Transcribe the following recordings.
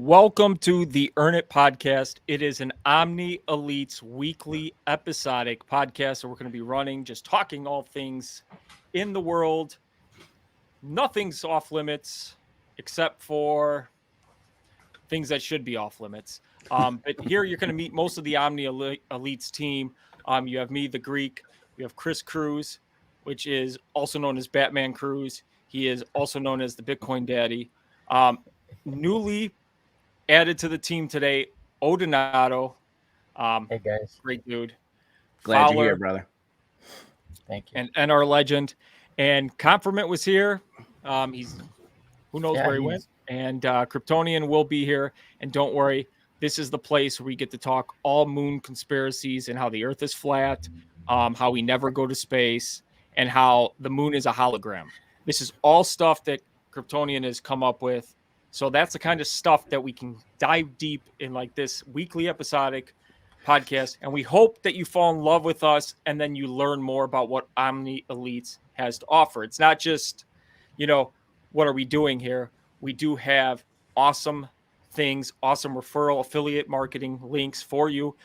Welcome to the Earn It podcast. It is an Omni Elites weekly episodic podcast that we're going to be running, just talking all things in the world. Nothing's off limits except for things that should be off limits. But here you're going to meet most of the Omni Elites team. You have me, the Greek. You have Chris Cruz, which is also known as Batman Cruz. He is also known as the Bitcoin Daddy. Newly added to the team today, Odonato. Hey guys, Great dude. Glad Fowler, you're here, brother. thank you. and our legend. And Compliment was here. He's who knows where he went. And Kryptonian will be here. And don't worry, this is the place where we get to talk all moon conspiracies and how the Earth is flat, how we never go to space, and how the moon is a hologram. This is all stuff that Kryptonian has come up with. So that's the kind of stuff that we can dive deep in, like this weekly episodic podcast. And we hope that you fall in love with us and then you learn more about what Omni Elites has to offer. It's not just, what are we doing here? We do have awesome things, awesome referral, affiliate marketing links for you.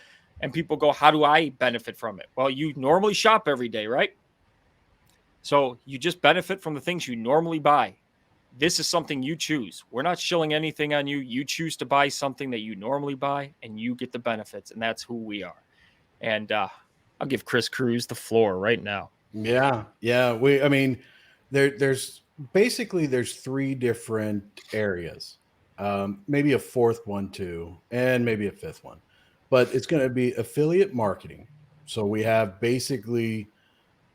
And people go, how do I benefit from it? Well, you normally shop every day, right? So you just benefit from the things you normally buy. This is something you choose. We're not shilling anything on you. You choose to buy something that you normally buy, and you get the benefits, and that's who we are. And I'll give Chris Cruz the floor right now. Yeah. There's three different areas, maybe a fourth one too, and maybe a fifth one. But it's going to be affiliate marketing. So we have basically,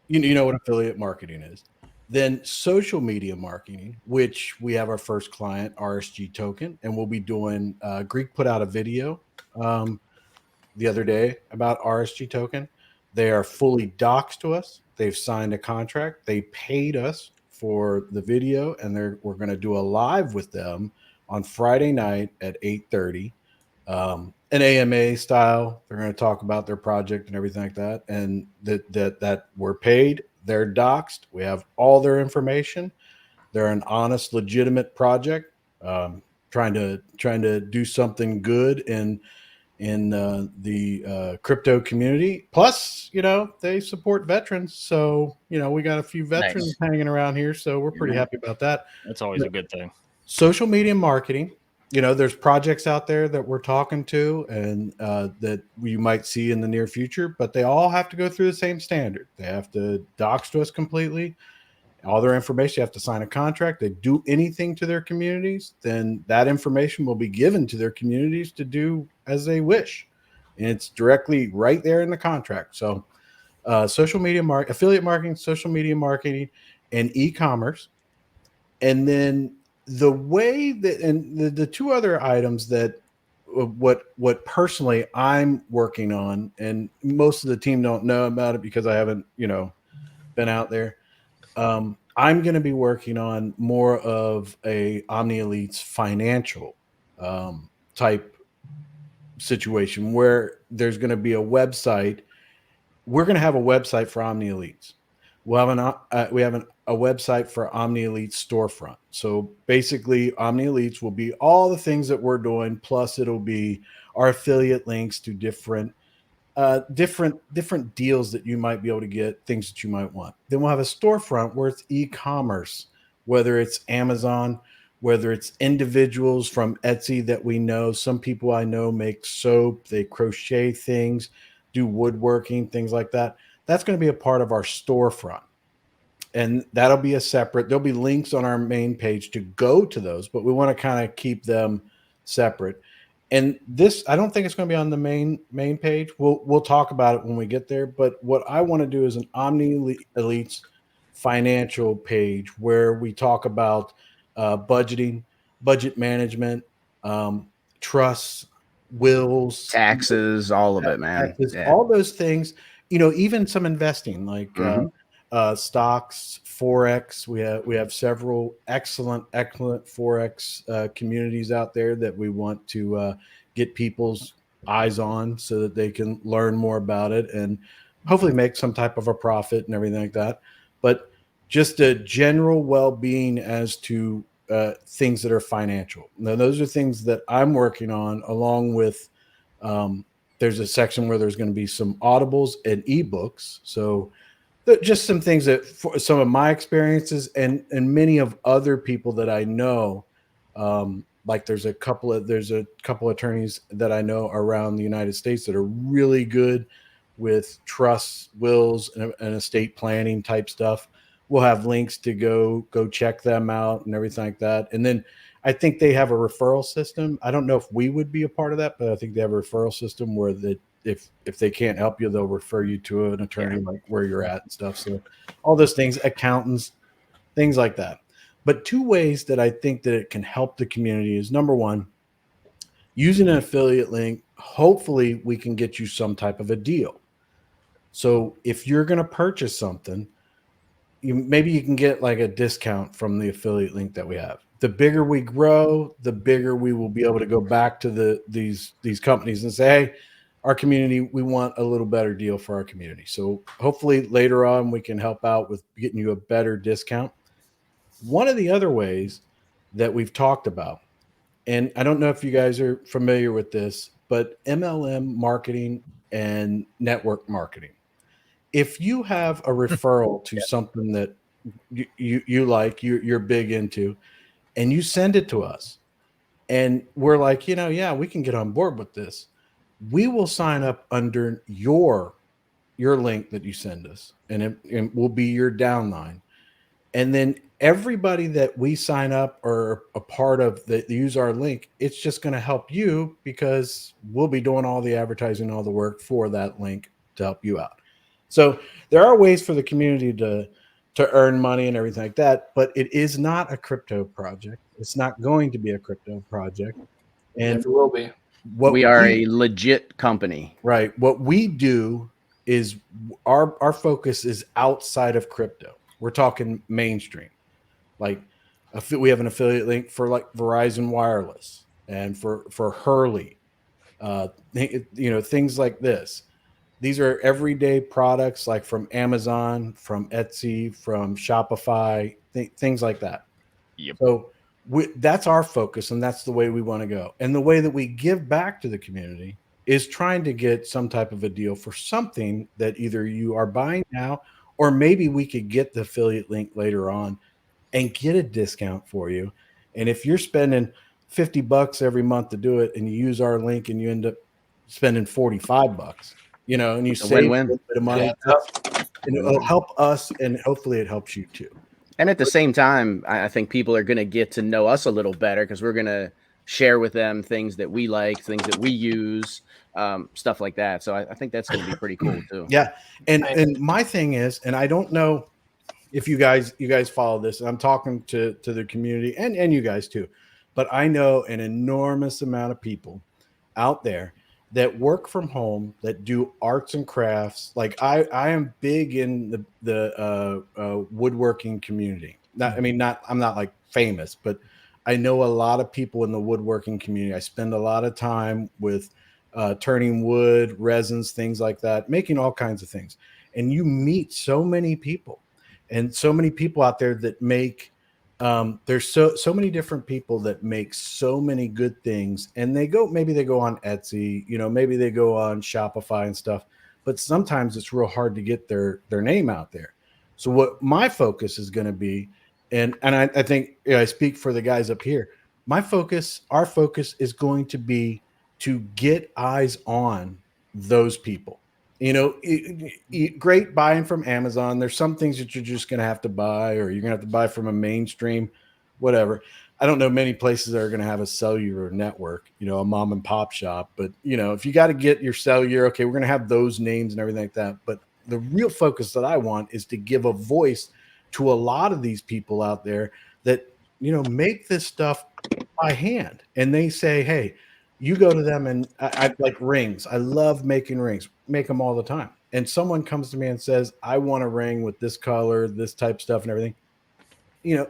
you know what affiliate marketing is. Then social media marketing, which we have our first client, RSG Token, and we'll be doing. Greek put out a video the other day about RSG Token. They are fully doxed to us. They've signed a contract. They paid us for the video, and we're going to do a live with them on Friday night at 8:30, an AMA style. They're going to talk about their project and everything like that, and that we're paid. They're doxed. We have all their information. They're an honest, legitimate project, trying to do something good in the crypto community. Plus, they support veterans. So, we got a few veterans hanging around here. So we're pretty happy about that. That's always a good thing. Social media marketing. There's projects out there that we're talking to and that you might see in the near future, but they all have to go through the same standard. They have to dox to us completely. All their information, you have to sign a contract. They do anything to their communities, then that information will be given to their communities to do as they wish. And it's directly right there in the contract. So social media affiliate marketing, social media marketing, and e-commerce. And then the way that, and the two other items that what personally I'm working on, and most of the team don't know about it because I haven't, been out there. I'm going to be working on more of a Omni Elites financial type situation where there's going to be a website. We're going to have a website for Omni Elites. We'll have a website for Omni Elites storefront. So basically, Omni Elites will be all the things that we're doing, plus it'll be our affiliate links to different deals that you might be able to get, things that you might want. Then we'll have a storefront where it's e-commerce, whether it's Amazon, whether it's individuals from Etsy that we know. Some people I know make soap, they crochet things, do woodworking, things like that. That's going to be a part of our storefront. And that'll be there'll be links on our main page to go to those, but we want to kind of keep them separate. And this, I don't think it's going to be on the main page. We'll talk about it when we get there. But what I want to do is an Omni Elites financial page where we talk about budgeting, budget management, trusts, wills, taxes, all of it, man. Taxes, all those things. Even some investing like stocks, forex. We have several excellent forex communities out there that we want to get people's eyes on so that they can learn more about it and hopefully make some type of a profit and everything like that. But just a general well-being as to things that are financial. Now, those are things that I'm working on, along with there's a section where there's going to be some audibles and ebooks. So just some things that for some of my experiences and many of other people that I know, like there's a couple attorneys that I know around the United States that are really good with trusts, wills, and estate planning type stuff. We'll have links to go check them out and everything like that. And then I think they have a referral system. I don't know if we would be a part of that, but I think they have a referral system where if they can't help you, they'll refer you to an attorney, like where you're at and stuff. So all those things, accountants, things like that. But two ways that I think that it can help the community is, number one, using an affiliate link. Hopefully we can get you some type of a deal. So if you're going to purchase something, maybe you can get like a discount from the affiliate link that we have. The bigger we grow, the bigger we will be able to go back to these companies and say, hey, our community, we want a little better deal for our community. So hopefully later on we can help out with getting you a better discount. One of the other ways that we've talked about, and I don't know if you guys are familiar with this, but MLM marketing and network marketing. If you have a referral to something that you like, you're big into, and you send it to us, and we're like, yeah, we can get on board with this, we will sign up under your link that you send us, and it will be your downline. And then everybody that we sign up or a part of that use our link, it's just going to help you because we'll be doing all the advertising, all the work for that link to help you out. So there are ways for the community to earn money and everything like that, but it is not a crypto project. It's not going to be a crypto project. And it will be. We are a legit company. Right. What we do is our focus is outside of crypto. We're talking mainstream. Like we have an affiliate link for like Verizon Wireless and for Hurley, things like this. These are everyday products like from Amazon, from Etsy, from Shopify, things like that. Yep. So that's our focus, and that's the way we want to go. And the way that we give back to the community is trying to get some type of a deal for something that either you are buying now, or maybe we could get the affiliate link later on and get a discount for you. And if you're spending $50 every month to do it, and you use our link and you end up spending $45, and you save a little bit of money, and it'll help us, and hopefully it helps you too. And at the same time, I think people are going to get to know us a little better because we're going to share with them things that we like, things that we use, stuff like that. So I think that's going to be pretty cool too. Yeah. And my thing is, and I don't know if you guys follow this, and I'm talking to the community and you guys too, but I know an enormous amount of people out there that work from home, that do arts and crafts. Like I am big in the woodworking community. I'm not like famous, but I know a lot of people in the woodworking community. I spend a lot of time with turning wood, resins, things like that, making all kinds of things. And you meet so many people, and so many people out there that make there's so many different people that make so many good things, and maybe they go on Etsy, maybe they go on Shopify and stuff, but sometimes it's real hard to get their name out there. So what my focus is going to be, and I think I speak for the guys up here, our focus is going to be to get eyes on those people. Great buying from Amazon. There's some things that you're just going to have to buy, or you're going to have to buy from a mainstream, whatever. I don't know many places that are going to have a cellular network, a mom and pop shop. But, if you got to get your cellular, okay, we're going to have those names and everything like that. But the real focus that I want is to give a voice to a lot of these people out there that, make this stuff by hand. And they say, hey, you go to them, and I like rings. I love making rings, make them all the time. And someone comes to me and says, I want a ring with this color, this type stuff and everything.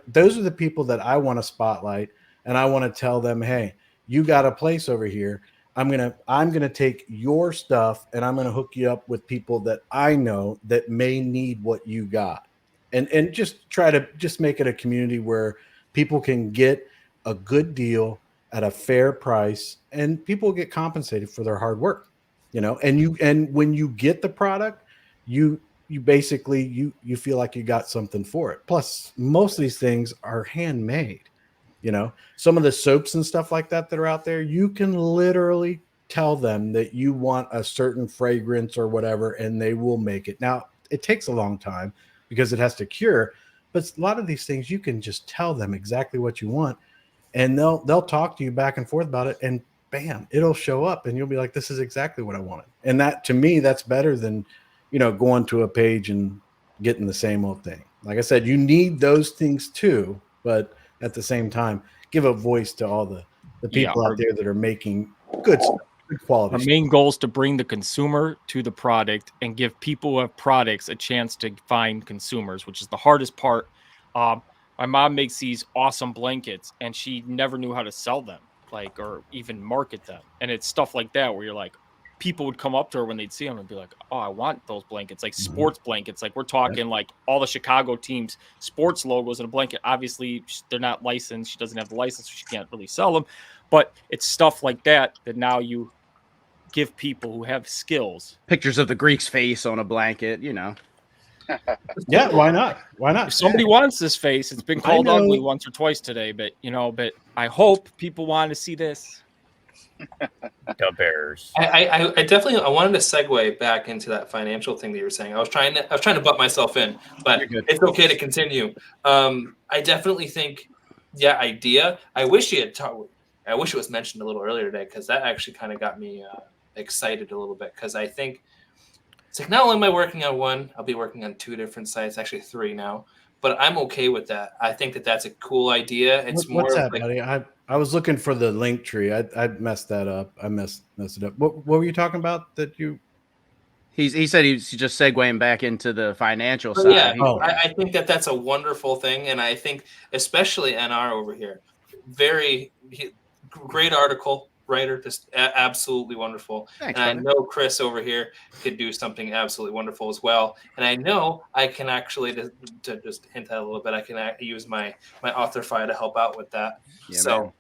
Those are the people that I want to spotlight. And I want to tell them, hey, you got a place over here. I'm going to take your stuff, and I'm going to hook you up with people that I know that may need what you got. And just try to just make it a community where people can get a good deal at a fair price, and people get compensated for their hard work, and when you get the product, you basically you feel like you got something for it. Plus, most of these things are handmade. Some of the soaps and stuff like that are out there, you can literally tell them that you want a certain fragrance or whatever, and they will make it. Now, it takes a long time because it has to cure, but a lot of these things you can just tell them exactly what you want, and they'll talk to you back and forth about it, and bam, it'll show up, and you'll be like, this is exactly what I wanted. And that, to me, that's better than going to a page and getting the same old thing. Like I said, you need those things too, but at the same time, give a voice to all the people out there that are making good stuff, good quality. Our main goal is to bring the consumer to the product and give people who have products a chance to find consumers, which is the hardest part. My mom makes these awesome blankets, and she never knew how to sell them, or even market them. And it's stuff like that where you're like, people would come up to her when they'd see them and be like, oh, I want those blankets, sports blankets. We're talking all the Chicago teams, sports logos in a blanket. Obviously, they're not licensed. She doesn't have the license, so she can't really sell them. But it's stuff like that now you give people who have skills. Pictures of the Greek's face on a blanket, Yeah, why not? Why not? If somebody wants this face, it's been called ugly once or twice today, but I hope people want to see this. The Bears. I definitely wanted to segue back into that financial thing that you were saying. I was trying to butt myself in, but it's okay to continue. I definitely think, idea. I wish it was mentioned a little earlier today, because that actually kind of got me excited a little bit, because I think it's like, not only am I working on one, I'll be working on 2 different sites, actually 3 now. But I'm okay with that. I think that's a cool idea. It's what's that, buddy? I was looking for the link tree. I messed that up. I messed it up. What were you talking about? That you? He said he's just segueing back into the financial side. Yeah, I think that's a wonderful thing, and I think especially NR over here, great article writer, just absolutely wonderful. Thanks, and brother. I know Chris over here could do something absolutely wonderful as well. And I know I can actually, to just hint at a little bit, I can use my AuthorFi to help out with that. Yeah, so man.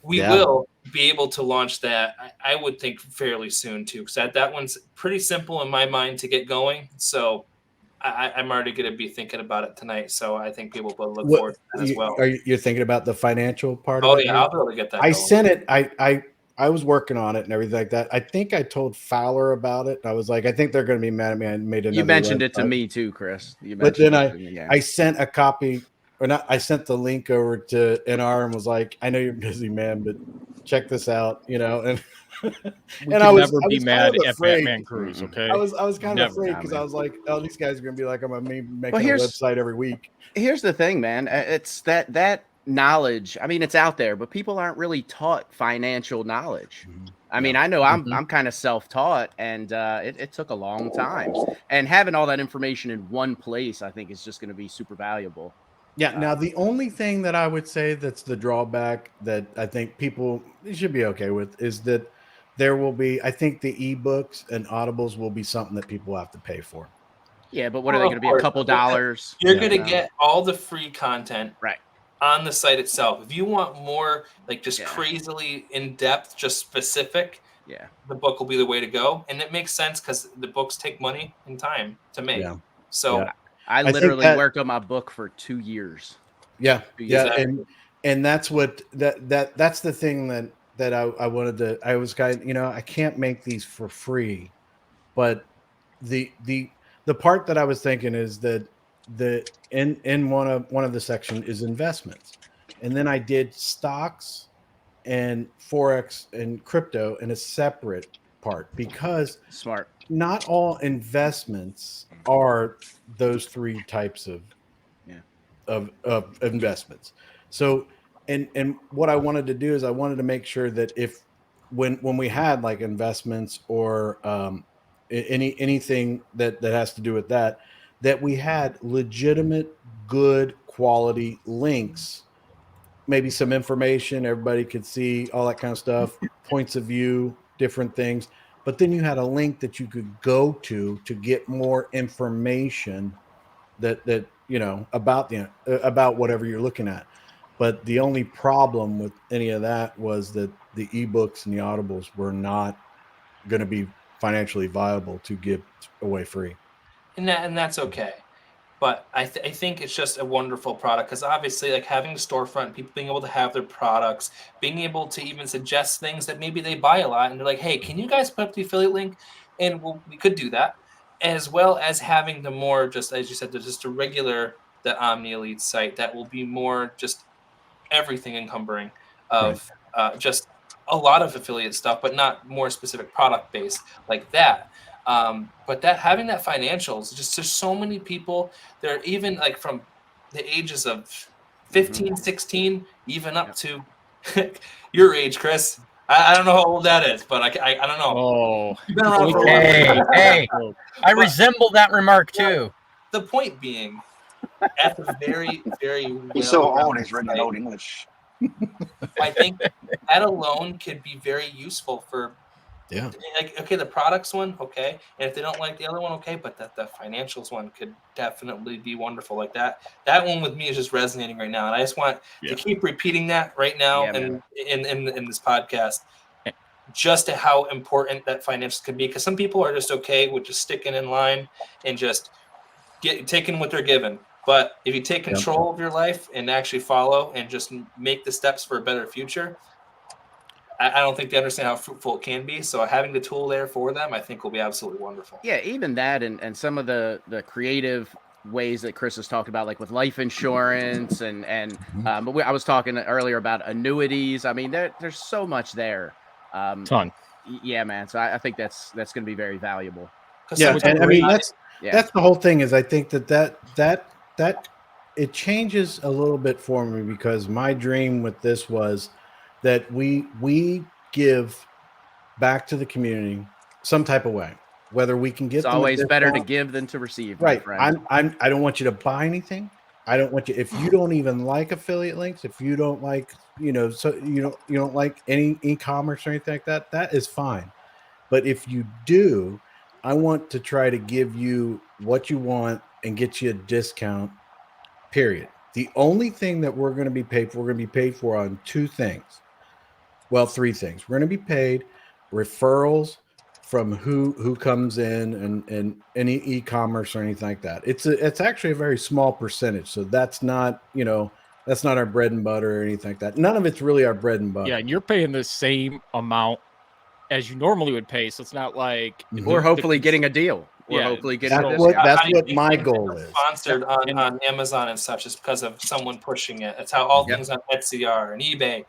we will be able to launch that, I would think, fairly soon too, because that one's pretty simple in my mind to get going. So I'm already going to be thinking about it tonight. So I think people will look forward to that as well. You're thinking about the financial part of it? Oh, yeah, I'll be able to get that I going. sent it. I was working on it and everything like that. I think I told Fowler about it. I was like, I think they're going to be mad at me. I made another. You mentioned website. It to me too, Chris. But then I sent a copy, or not. I sent the link over to NR and was like, I know you're busy, man, but check this out, and I was never be mad at Batman Cruz. Okay, I was kind of afraid, because I was like, oh, these guys are going to be like, I'm going to make a website every week. Here's the thing, man. It's that knowledge. I mean, it's out there, but people aren't really taught financial knowledge. I mean, I know I'm kind of self-taught, and it took a long time. And having all that information in one place, I think, is just going to be super valuable. Yeah. Now, the only thing that I would say that's the drawback that I think people should be okay with is that there will be, I think the ebooks and audibles will be something that people have to pay for. Yeah, but what are they going to be? A couple dollars? You're going to get all the free content right on the site itself. If you want more, crazily in depth, just specific, the book will be the way to go. And it makes sense, because the books take money and time to make. Yeah. So I literally worked on my book for 2 years. Yeah. Exactly. And that's what that's the thing that I wanted to. I was I can't make these for free, but the part that I was thinking is that in one of the section is investments, and then I did stocks and forex and crypto in a separate part, because smart. Not all investments are those 3 types of investments. So, and what I wanted to do is I wanted to make sure that when we had like investments or anything that has to do with that we had legitimate, good quality links, maybe some information everybody could see, all that kind of stuff, points of view, different things. But then you had a link that you could go to get more information that about whatever you're looking at. But the only problem with any of that was that the ebooks and the audibles were not going to be financially viable to give away free. And that's okay. But I think it's just a wonderful product because obviously, like having the storefront, people being able to have their products, being able to even suggest things that maybe they buy a lot, and they're like, "Hey, can you guys put up the affiliate link?" And we could do that, as well as having the more, just as you said, there's just a regular the Omni Elite site that will be more just everything encumbering of just a lot of affiliate stuff, but not more specific product based like that. But that having that financials, just there's so many people. They're even like from the ages of 15, 16, even up to your age, Chris. I don't know how old that is, but I don't know. Oh, You've been around for a while. Hey, I resemble that remark too. The point being, at the very, very He's so old, he's written in Old English. I think that alone could be very useful for, like, okay, the products one, okay, and if they don't like the other one, okay, but that the financials one could definitely be wonderful. Like that one with me is just resonating right now, and I just want to keep repeating that right now in this podcast, just to how important that financials can be, because some people are just okay with just sticking in line and just taking what they're given. But if you take control of your life and actually follow and just make the steps for a better future, I don't think they understand how fruitful it can be. So having the tool there for them, I think will be absolutely wonderful. Yeah, even that and some of the creative ways that Chris has talked about, like with life insurance but I was talking earlier about annuities. I mean, there's so much there. Ton. Yeah, man. So I think that's going to be very valuable. Yeah, and I mean that's the whole thing. Is I think that it changes a little bit for me, because my dream with this was that we give back to the community some type of way, whether we can get. It's always better to give than to receive, right? My friend. I don't want you to buy anything. I don't want you, if you don't even like affiliate links, if you don't like, so you don't like any e-commerce or anything like that, that is fine. But if you do, I want to try to give you what you want and get you a discount, period. The only thing that we're going to be paid for, on two things. Well, three things. We're going to be paid referrals from who comes in and any e-commerce or anything like that. It's actually a very small percentage. So that's not, that's not our bread and butter or anything like that. None of it's really our bread and butter. Yeah, and you're paying the same amount as you normally would pay. So it's not like we're hopefully getting a deal. We're hopefully getting that's what my goal is. Sponsored on Amazon and such is because of someone pushing it. That's how all things on Etsy are and eBay.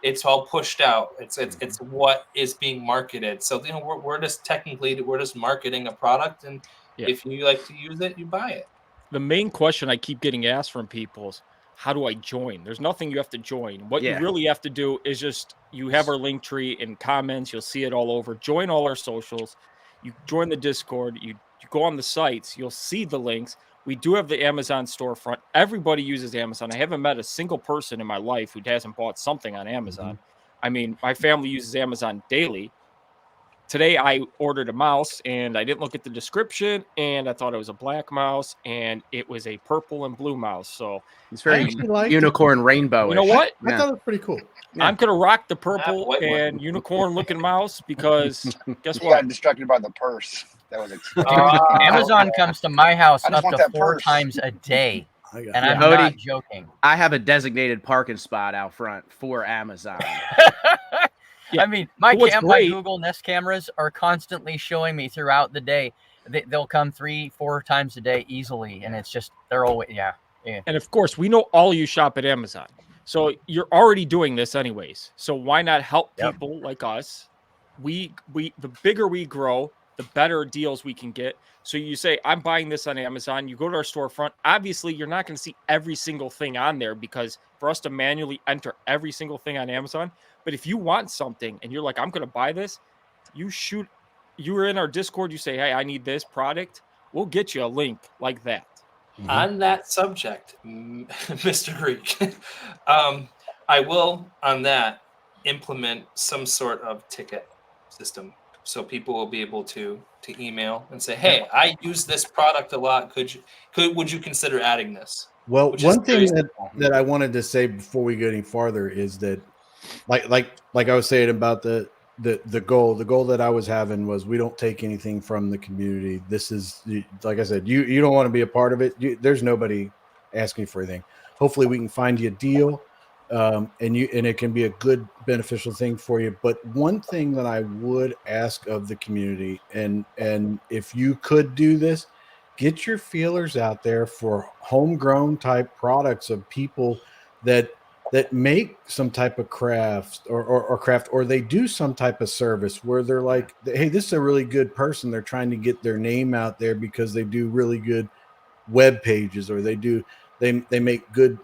It's all pushed out. It's what is being marketed. So we're just marketing a product, and if you like to use it, you buy it. The main question I keep getting asked from people is, how do I join? There's nothing you have to join. What you really have to do is you have our link tree in comments. You'll see it all over. Join all our socials. You join the Discord. You go on the sites. You'll see the links. We do have the Amazon storefront. Everybody uses Amazon. I haven't met a single person in my life who hasn't bought something on Amazon. I mean, my family uses Amazon daily. Today, I ordered a mouse, and I didn't look at the description, and I thought it was a black mouse, and it was a purple and blue mouse. So it's very unicorn rainbow. You know what? I thought it was pretty cool. I'm going to rock the purple and unicorn-looking mouse, because guess what? He got distracted by the purse. That was Amazon comes to my house up to 4 times a day. And I'm not joking. I have a designated parking spot out front for Amazon. I mean, my Google Nest cameras are constantly showing me throughout the day. They'll come 3-4 times a day easily, and it's just they're always And of course, we know all you shop at Amazon, so you're already doing this anyways. So why not help people like us? The bigger we grow, the better deals we can get. So you say, I'm buying this on Amazon. You go to our storefront. Obviously, you're not going to see every single thing on there, because for us to manually enter every single thing on Amazon. But if you want something and you're like, I'm going to buy this, you're in our Discord. You say, hey, I need this product. We'll get you a link like that. On that subject, Mr. Greek, I will on that implement some sort of ticket system. So people will be able to email and say, hey, I use this product a lot. Would you consider adding this? Well, which is one thing very that I wanted to say before we go any farther is that, like I was saying about the goal that I was having was we don't take anything from the community. This is, like I said, you don't want to be a part of it. There's nobody asking for anything. Hopefully we can find you a deal, and it can be a good beneficial thing for you. But one thing that I would ask of the community, and if you could do this, get your feelers out there for homegrown type products of people that make some type of craft or they do some type of service where they're like, hey, this is a really good person. They're trying to get their name out there because they do really good web pages, or they make good,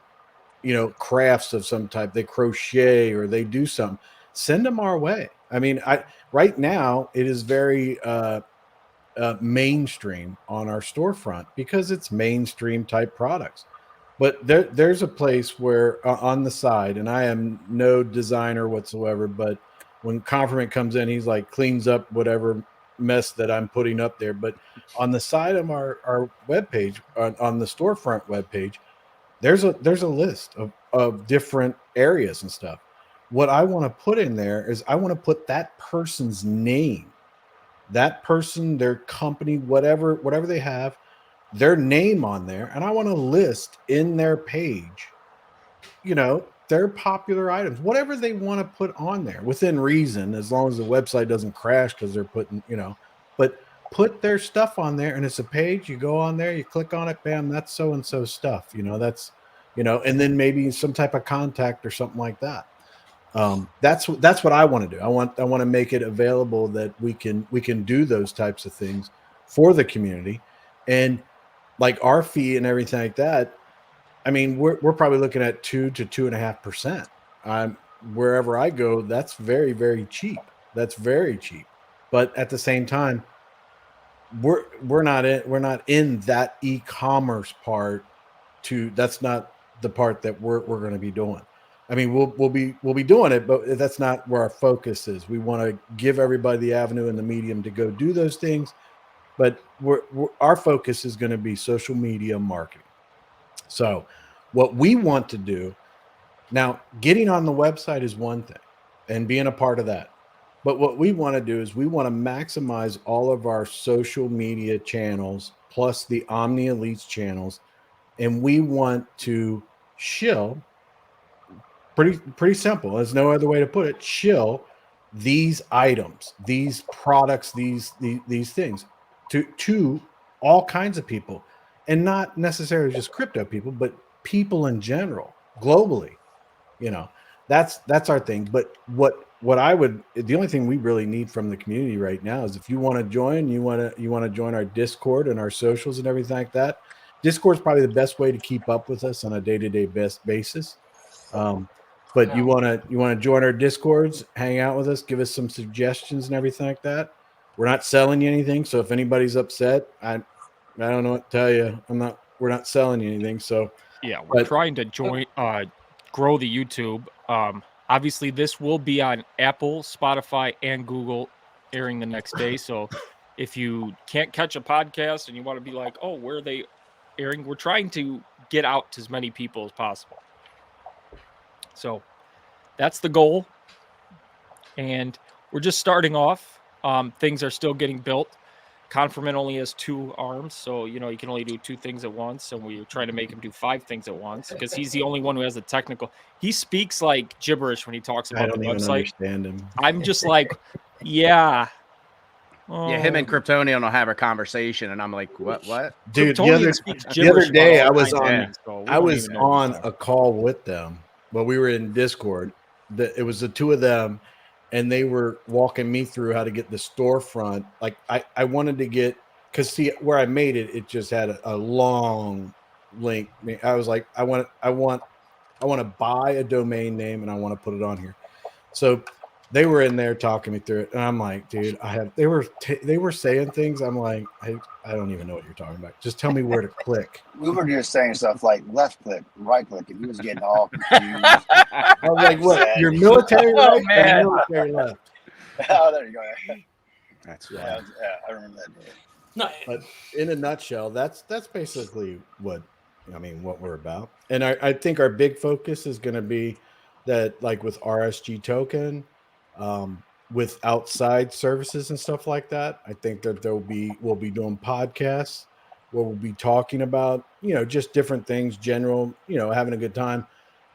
crafts of some type. They crochet or they do something. Send them our way. I mean, right now it is very mainstream on our storefront because it's mainstream type products. But there's a place where on the side, and I am no designer whatsoever, but when Confirmant comes in, he's like cleans up whatever mess that I'm putting up there. But on the side of our webpage, on the storefront webpage, there's a list of different areas and stuff. What I want to put in there is I want to put that person's name, that person, their company, whatever they have, their name on there, and I want to list in their page, their popular items, whatever they want to put on there within reason, as long as the website doesn't crash because they're putting, but put their stuff on there, and it's a page. You go on there, you click on it, bam, that's so and so stuff. That's, and then maybe some type of contact or something like that. That's what I want to do. I want to make it available that we can do those types of things for the community, and like our fee and everything like that. I mean, we're probably looking at 2 to 2.5%. Wherever I go, that's very, very cheap. That's very cheap. But at the same time, we're not in that e-commerce part. That's not the part that we're going to be doing. I mean, we'll be doing it, but that's not where our focus is. We want to give everybody the avenue and the medium to go do those things, but our focus is going to be social media marketing. So what we want to do now, getting on the website is one thing and being a part of that. But what we want to do is we want to maximize all of our social media channels plus the Omni Elites channels. And we want to shill, pretty simple. There's no other way to put it. Shill these items, these products, these things to all kinds of people, and not necessarily just crypto people, but people in general, globally. That's our thing. But the only thing we really need from the community right now is if you want to join, you want to join our Discord and our socials and everything like that. Discord is probably the best way to keep up with us on a day-to-day basis. But you want to join our Discords, hang out with us, give us some suggestions and everything like that. We're not selling you anything, so if anybody's upset, I don't know what to tell you. We're not selling you anything. So yeah, we're trying to grow the YouTube. Obviously, this will be on Apple, Spotify, and Google airing the next day. So if you can't catch a podcast and you want to be like, oh, where are they airing? We're trying to get out to as many people as possible. So that's the goal. And we're just starting off. Things are still getting built. Confirmant only has 2 arms, so you can only do 2 things at once, and we're trying to make him do 5 things at once because he's the only one who has the technical. He speaks like gibberish when he talks about the website. I don't even understand him. I'm just like, yeah. Yeah, him and Kryptonian will have a conversation, and I'm like, what? Dude, the other day I was on a call with them. Well, we were in Discord. It was the 2 of them, and they were walking me through how to get the storefront. Like I wanted to get, because see where I made it, it just had a long link. I was like, I want to buy a domain name and I want to put it on here. So they were in there talking me through it, and I'm like, dude, they were saying things. I'm like, I don't even know what you're talking about. Just tell me where to click. We were just saying stuff like left click, right click, and he was getting all confused. I was like, what? Your military right? Oh, man. Or military left? Oh, there you go. That's Yeah, I remember that day. No, But in a nutshell, that's basically what I mean, what we're about. And I think our big focus is going to be that, like with RSG token, with outside services and stuff like that. I think that we'll be doing podcasts where we'll be talking about, just different things, general, having a good time.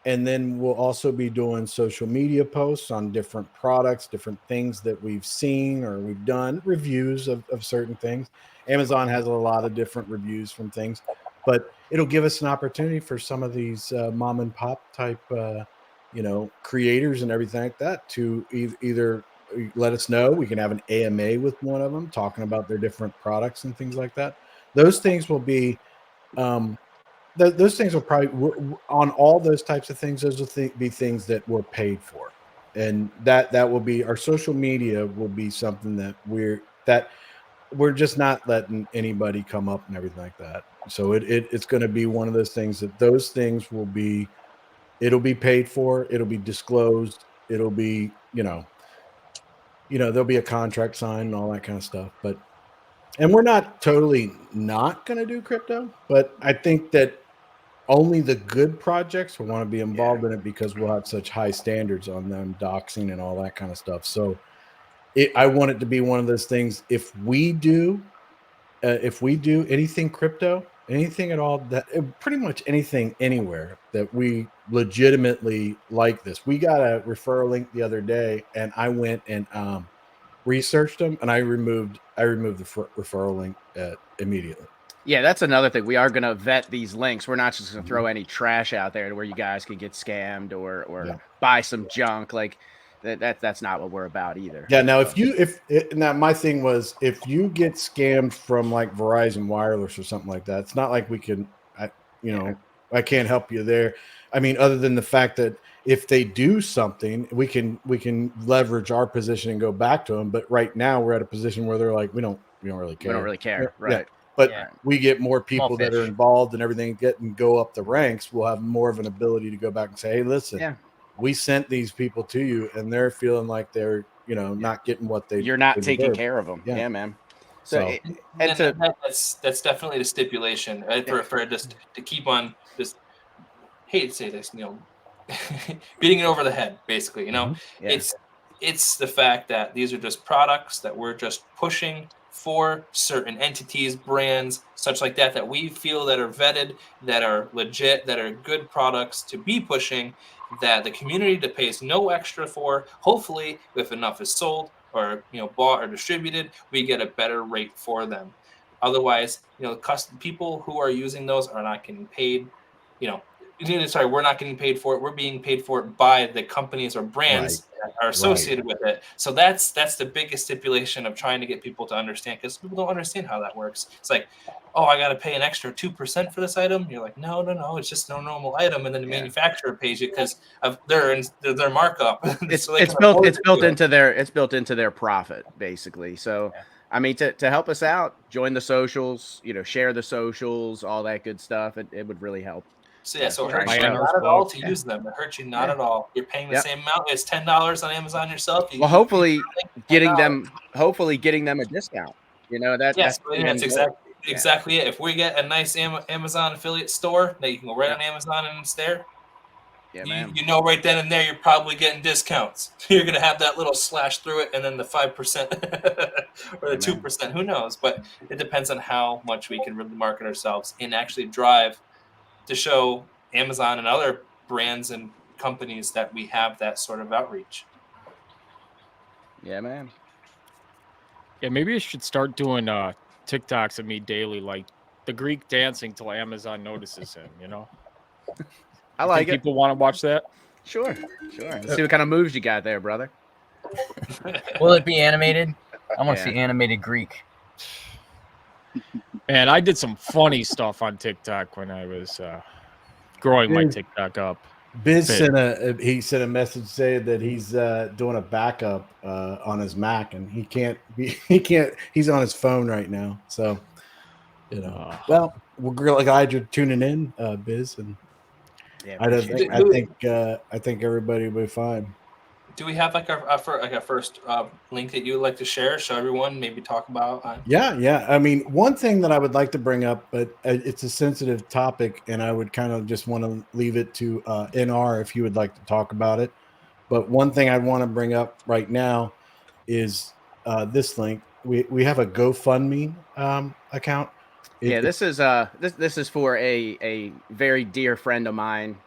And then we'll also be doing social media posts on different products, different things that we've seen or we've done, reviews of certain things. Amazon has a lot of different reviews from things, but it'll give us an opportunity for some of these mom and pop type, creators and everything like that to either let us know. We can have an AMA with one of them talking about their different products and things like that. Those things will be, those things will probably on all those types of things. Those will be things that we're paid for, and that will be our social media will be something that we're just not letting anybody come up and everything like that. So it's going to be one of those things that those things will be. It'll be paid for. It'll be disclosed. It'll be there'll be a contract signed and all that kind of stuff. And we're not totally not going to do crypto, but I think that only the good projects will want to be involved in it because we'll have such high standards on them, doxing and all that kind of stuff. So I want it to be one of those things. If we do anything crypto, anything at all, that pretty much anything anywhere that we legitimately like this. We got a referral link the other day, and I went and researched them, and I removed the referral link immediately. Yeah, that's another thing. We are going to vet these links. We're not just going to throw any trash out there to where you guys can get scammed or buy some junk. Like that's not what we're about either. Yeah. Now, now my thing was, if you get scammed from like Verizon Wireless or something like that, it's not like we can, I can't help you there. I mean, other than the fact that if they do something, we can leverage our position and go back to them. But right now we're at a position where they're like, we don't really care. We don't really care. Right. Yeah. But we get more people that are involved and everything go up the ranks. We'll have more of an ability to go back and say, hey, listen, we sent these people to you and they're feeling like they're, not getting what you're not taking care of them. Yeah, man. So that's definitely the stipulation, right? For just to keep on just hate to say this, beating it over the head, basically, it's the fact that these are just products that we're just pushing for certain entities, brands, such like that we feel that are vetted, that are legit, that are good products to be pushing, that the community pays no extra for. Hopefully, if enough is sold or bought or distributed, we get a better rate for them. Otherwise, people who are using those are not getting paid. We're not getting paid for it. We're being paid for it by the companies or brands that are associated with it. So that's the biggest stipulation of trying to get people to understand, because people don't understand how that works. It's like, oh, I got to pay an extra 2% for this item. You're like, no, it's just no normal item, and then the manufacturer pays you because of their markup. It's built into their profit, basically. So. I mean, to help us out, join the socials, share the socials, all that good stuff. It would really help. So it hurts you not at all to use them. It hurts you not at all. You're paying the same amount as $10 on Amazon yourself. Hopefully getting them a discount. That's exactly it. If we get a nice Amazon affiliate store that you can go right on Amazon and it's there, right then and there you're probably getting discounts. You're gonna have that little slash through it, and then the 5% or the 2%. Who knows? But it depends on how much we can really market ourselves and actually drive to show Amazon and other brands and companies that we have that sort of outreach. Yeah, man. Yeah, maybe I should start doing TikToks of me daily, like the Greek dancing till Amazon notices him, I like it. People want to watch that? Sure. Let's see what kind of moves you got there, brother. Will it be animated? I want to see animated Greek. And I did some funny stuff on TikTok when I was growing my TikTok up. Biz sent a message saying that he's doing a backup on his Mac, and he can't. He's on his phone right now, so well, we're glad you're tuning in, Biz, and I think everybody will be fine. Do we have like a first link that you would like to share? Show everyone, maybe talk about. Yeah. I mean, one thing that I would like to bring up, but it's a sensitive topic, and I would kind of just want to leave it to NR if you would like to talk about it. But one thing I want to bring up right now is this link. We have a GoFundMe account. This is for a very dear friend of mine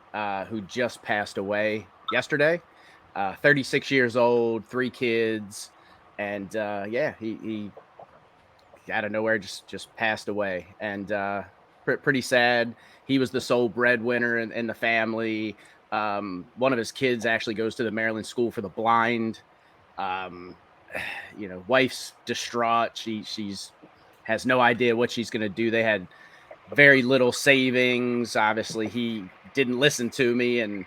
who just passed away yesterday. 36 years old, 3 kids, and he out of nowhere just passed away, and pretty sad. He was the sole breadwinner in the family. One of his kids actually goes to the Maryland School for the Blind. Wife's distraught. She's has no idea what she's going to do. They had very little savings. Obviously, he didn't listen to me and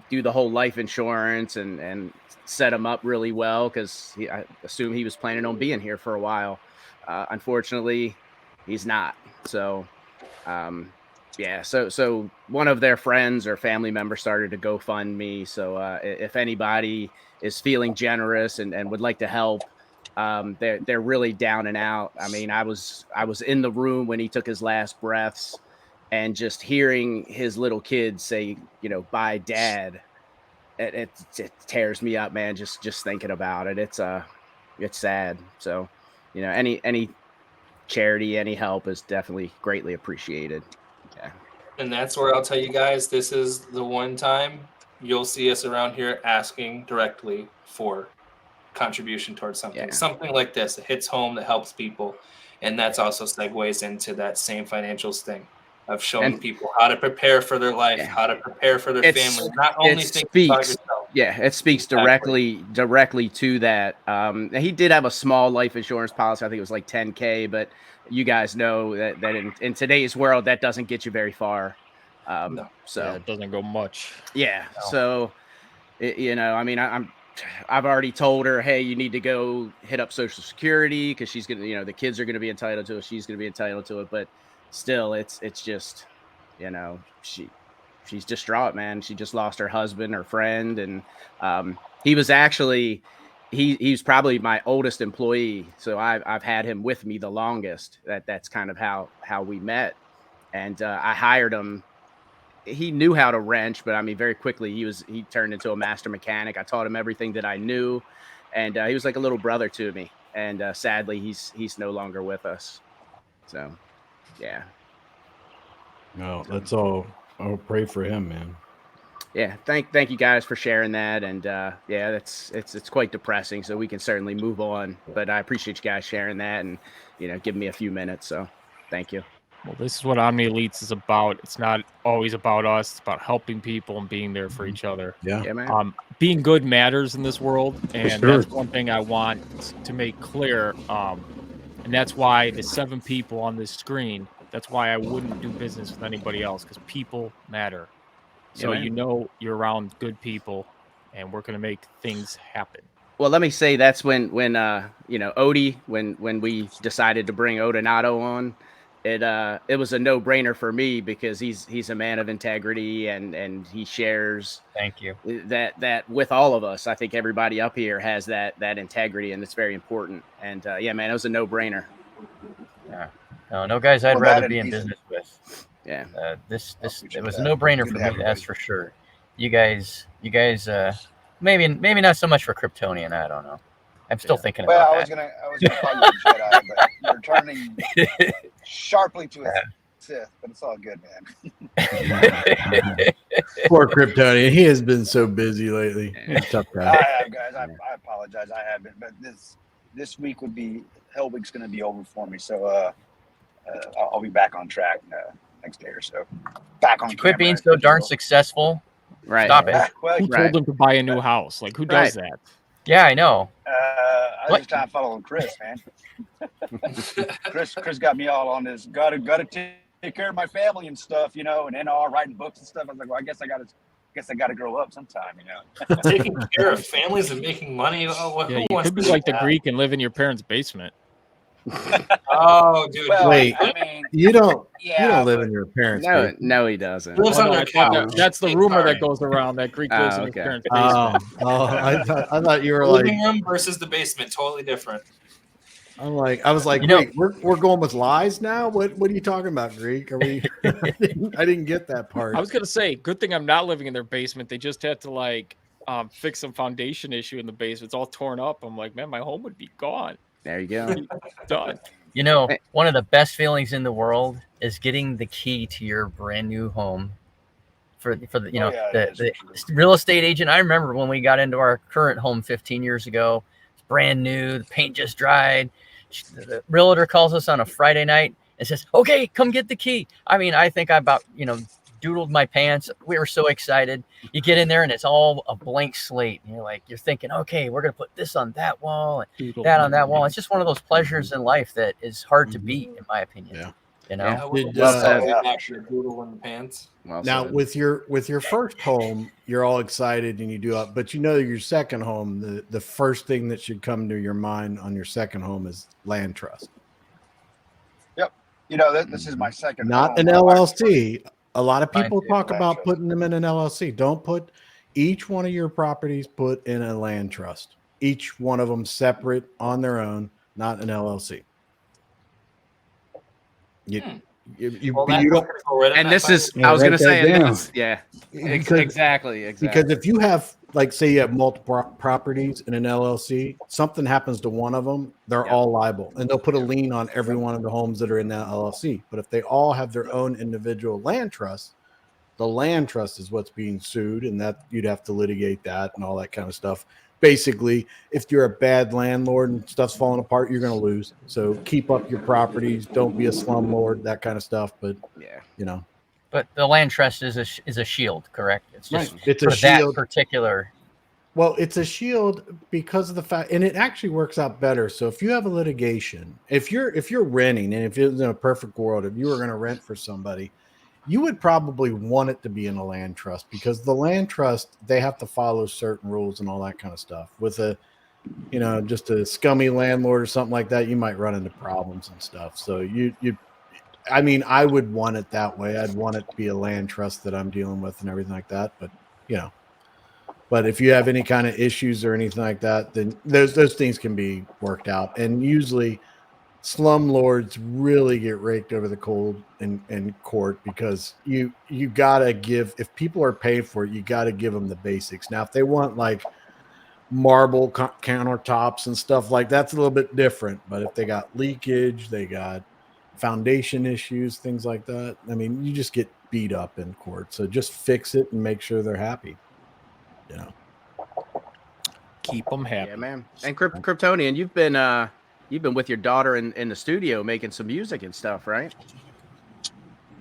do the whole life insurance and set him up really well, because I assume he was planning on being here for a while. Unfortunately, he's not. So, so one of their friends or family members started to GoFundMe. So if anybody is feeling generous and would like to help, they're really down and out. I mean, I was in the room when he took his last breaths, and just hearing his little kids say, bye, Dad, it tears me up, man. Just thinking about it. It's sad. So, any charity, any help is definitely greatly appreciated. Yeah. And that's where I'll tell you guys, this is the one time you'll see us around here asking directly for contribution towards something. Something like this, it hits home, that helps people. And that's also segues into that same financials thing of showing people how to prepare for their life, how to prepare for their family. Not only think about yourself. Yeah, it speaks directly to that. He did have a small life insurance policy. I think it was like $10K, but you guys know that in today's world, that doesn't get you very far. No. So it doesn't go much. Yeah. No. So, I've already told her, hey, you need to go hit up Social Security, because she's gonna, the kids are gonna be entitled to it. She's gonna be entitled to it, but still, it's just, she's distraught, man. She just lost her husband, her friend, and he was actually he's probably my oldest employee, so I've had him with me the longest. That's kind of how we met, and I hired him. He knew how to wrench, but I mean, very quickly he turned into a master mechanic. I taught him everything that I knew, and he was like a little brother to me. And sadly, he's no longer with us. So, yeah. No, let's all pray for him, man. Yeah, thank you guys for sharing that, and it's quite depressing. So we can certainly move on, but I appreciate you guys sharing that and giving me a few minutes. So, thank you. Well, this is what Omni Elites is about. It's not always about us. It's about helping people and being there for each other. Yeah, man. Being good matters in this world, and that's one thing I want to make clear. And that's why the 7 people on this screen, that's why I wouldn't do business with anybody else, because people matter. So you're around good people, and we're going to make things happen. Well, let me say that's when Odie, when we decided to bring Odinato on, it was a no-brainer for me, because he's a man of integrity, and he shares that with all of us. I think everybody up here has that integrity, and it's very important. And man, it was a no-brainer. Yeah. No guys I'd rather be in business with. Yeah. This it was a no-brainer for me, that's for sure. You guys maybe not so much for Kryptonian, I don't know. I'm still thinking about that. I was gonna call you a Jedi, but you're turning sharply to a Sith, but it's all good, man. Poor Kryptonian. He has been so busy lately. He's a tough guy. I have, guys. I apologize. I have been, but this week would be Hell Week's going to be over for me, so I'll be back on track next day or so. Back on. Quit being so darn successful. Right. Stop it. Well, Who told them to buy a new house? Like, who does that? Yeah, I know. I was just trying to follow Chris, man. Chris got me all on this. Got to take care of my family and stuff, and NR writing books and stuff. I was like, well, I guess I got to grow up sometime, Taking care of families and making money. You could be like the Greek and live in your parents' basement. Oh, dude. Well, Wait. I mean, You don't yeah, live but in your parents' No, basement. no, he doesn't. Lives Oh, on no, their I thought couch. that's the Hey, rumor sorry. that goes around that Greek lives in his Okay. parents' basement. I thought you were like, Living room versus the basement, totally different. I was like, You know- wait, we're going with lies now. What are you talking about, Greek? Are we? I didn't get that part. I was gonna say, good thing I'm not living in their basement. They just had to like fix some foundation issue in the basement. It's all torn up. I'm like, man, my home would be gone. There you go. Done. You know, Hey. one of the best feelings in the world is getting the key to your brand new home. For the Oh, yeah, it the is. real estate agent. I remember when we got into our current home 15 years ago. It's brand new. The paint just dried. The realtor calls us on a Friday night and says, "Okay, come get the key." I mean, I think I about doodled my pants. We were so excited. You get in there and it's all a blank slate. And you're thinking, okay, we're gonna put this on that wall and Doodle. that on that wall. It's just one of those pleasures in life that is hard to beat, in my opinion. Yeah. Yeah. Did, Well said. Yeah, back for sure. to doodle in the pants. Well Now said. with your first home, you're all excited and you do up, but your second home, the first thing that should come to your mind on your second home is land trust, This is my second. not home. an My wife- LLC. A lot of Mine people too, talk land about trust. putting them in an LLC. Don't put each one of your properties put in a land trust. Each one of them separate on their own, not an LLC. You Well, that you don't fucker's already And not this is, Yeah, I was write going to that say, and down. this, yeah, because exactly. because if you have, like, say you have multiple properties in an LLC, something happens to one of them, they're Yep. all liable, and they'll put a lien on every one of the homes that are in that LLC. But if they all have their own individual land trust, the land trust is what's being sued, and that you'd have to litigate that and all that kind of stuff. Basically, if you're a bad landlord and stuff's falling apart, you're going to lose. So keep up your properties. Don't be a slumlord, that kind of stuff. But yeah. But the land trust is a shield, correct? It's just It's for a shield. that particular. Well, it's a shield because of the fact, and it actually works out better. So if you have a litigation, if you're renting, and if it was in a perfect world, if you were going to rent for somebody, you would probably want it to be in a land trust, because the land trust, they have to follow certain rules and all that kind of stuff. With just a scummy landlord or something like that, you might run into problems and stuff. So I would want it that way. I'd want it to be a land trust that I'm dealing with and everything like that. But if you have any kind of issues or anything like that, then those things can be worked out. And usually slumlords really get raked over the coals in court, because you gotta give, if people are paying for it, you gotta give them the basics. Now, if they want like marble countertops and stuff like that's a little bit different. But if they got leakage, they got foundation issues, things like that, I mean, you just get beat up in court. So just fix it and make sure they're happy. Keep them happy. Yeah, man. And Kryptonian, you've been with your daughter in the studio making some music and stuff, right?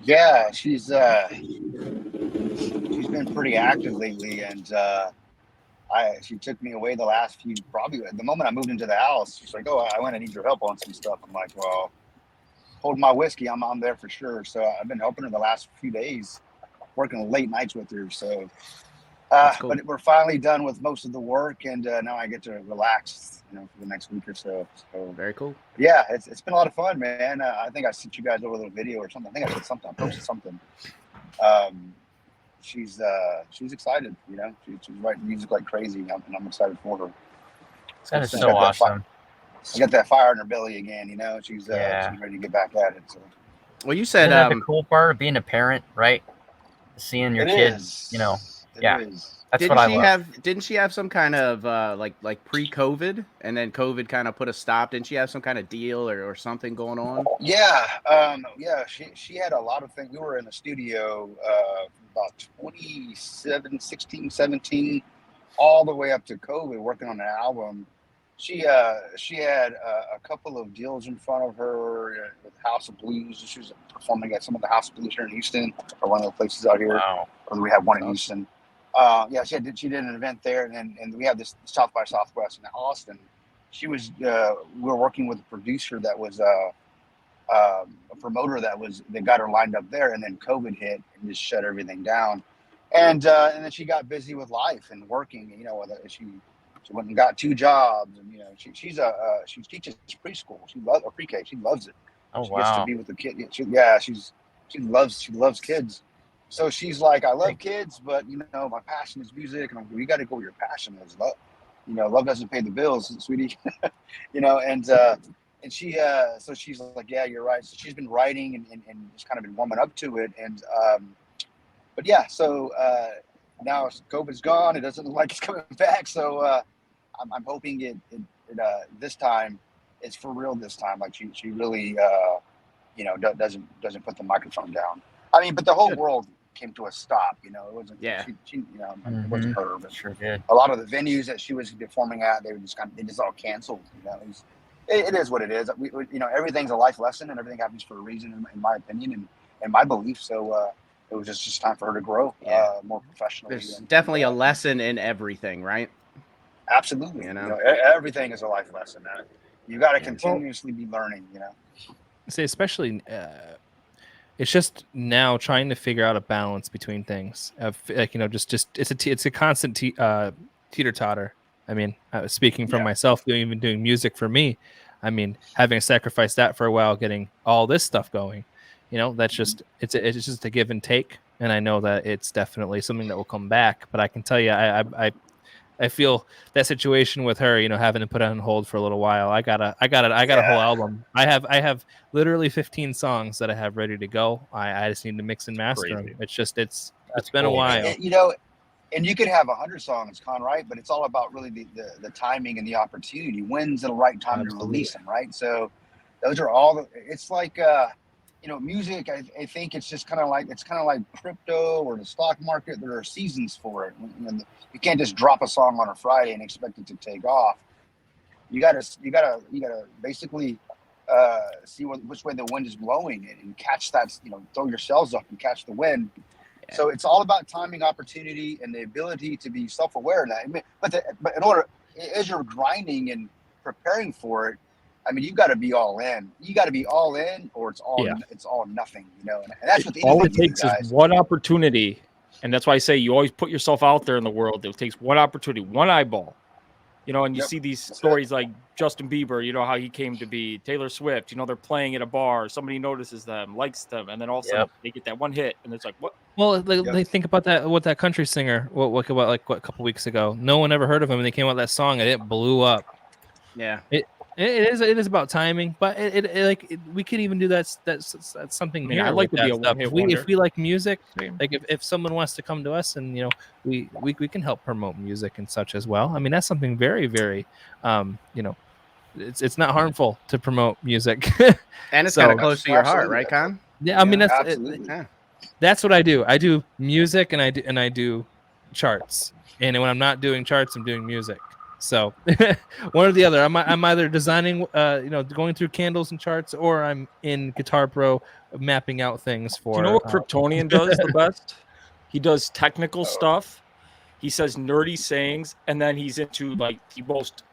Yeah, she's been pretty active lately, and she took me away the last few, probably the moment I moved into the house. She's like, "Oh, I went and need your help on some stuff." I'm like, "Well, hold my whiskey. I'm there for sure." So I've been helping her the last few days, working late nights with her. So, Cool. but we're finally done with most of the work, and now I get to relax, for the next week or so. So Very cool. yeah, it's been a lot of fun, man. I think I sent you guys over a little video or something. I think I did something. I posted something. She's excited. She's writing music like crazy, and I'm excited for her. That is She's so got that awesome. She got that fire in her belly again. She's Yeah. she's ready to get back at it. So. Well, you said Isn't that the cool part of being a parent, right? Seeing your It kid, is. yeah. It is. That's what I love. Didn't she have some kind of like pre-COVID, and then COVID kind of put a stop? Didn't she have some kind of deal or something going on? Yeah, she had a lot of things. We were in the studio about 2016, 17, all the way up to COVID, working on an album. She had a couple of deals in front of her with House of Blues. She was performing at some of the House of Blues here in Houston, or one of the places out here. Wow. Or we have one in Houston. She did an event there, and we have this South by Southwest in Austin. We were working with a producer that was a promoter that got her lined up there, and then COVID hit and just shut everything down. And then she got busy with life and working. She went and got 2 jobs, and she teaches preschool. She loves pre-K. She loves it. Oh, She gets to wow. be with the kid. She loves kids. So she's like, I love kids, but my passion is music, and you got to go where your passion is. Love doesn't pay the bills, sweetie. And she so she's like, yeah, you're right. So she's been writing and just kind of been warming up to it, and but yeah, so now COVID's gone. It doesn't look like it's coming back. So I'm hoping it this time it's for real this time. Like she really doesn't put the microphone down. I mean, but the whole world came to a stop. It wasn't. Yeah. It wasn't her. But Sure did. a lot of the venues that she was performing at, they just all canceled. It is what it is. Everything's a life lesson, and everything happens for a reason, in my opinion and my belief. So it was just time for her to grow more professionally. There's definitely a lesson in everything, right? Absolutely. Everything is a life lesson. You got to continuously be learning. Say especially. It's just now trying to figure out a balance between things. It's a constant teeter totter. I mean, speaking from myself, even doing music for me, I mean, having sacrificed that for a while, getting all this stuff going, that's just it's just a give and take. And I know that it's definitely something that will come back. But I can tell you, I feel that situation with her, having to put it on hold for a little while. I got a whole album. I have literally 15 songs that I have ready to go. I just need to mix and master them. It's been a while. And you could have 100 songs, Con, right? But it's all about really the timing and the opportunity. When's the right time to release them, right? So those are all. It's like music. I think it's just kind of like crypto or the stock market. There are seasons for it. You can't just drop a song on a Friday and expect it to take off. You gotta basically see which way the wind is blowing and catch that. Throw your sails up and catch the wind. Yeah. So it's all about timing, opportunity, and the ability to be self-aware of that. But in order, as you're grinding and preparing for it, I mean, you've got to be all in. You got to be all in, or it's all nothing. And that's what all it takes is one opportunity, and that's why I say you always put yourself out there in the world. It takes one opportunity, one eyeball. And you see these stories like Justin Bieber, how he came to be, Taylor Swift, they're playing at a bar, somebody notices them, likes them, and then all of a sudden they get that one hit, and it's like, what? Well, they think about that, what that country singer, what a couple weeks ago, no one ever heard of him, and they came out with that song, and it blew up. Yeah. It is about timing, but we could even do that. That's something. I like to be a one-hit wonder. If we like music, like if someone wants to come to us and we can help promote music and such as well. I mean, that's something very, very it's not harmful to promote music, and it's kind of close to your heart, right, Con? Yeah, I mean absolutely. That's what I do. I do music and I do charts, and when I'm not doing charts, I'm doing music. So one or the other. I'm either designing, going through candles and charts, or I'm in Guitar Pro mapping out things for. Do you know what Kryptonian does the best? He does technical stuff. He says nerdy sayings, and then he's into the most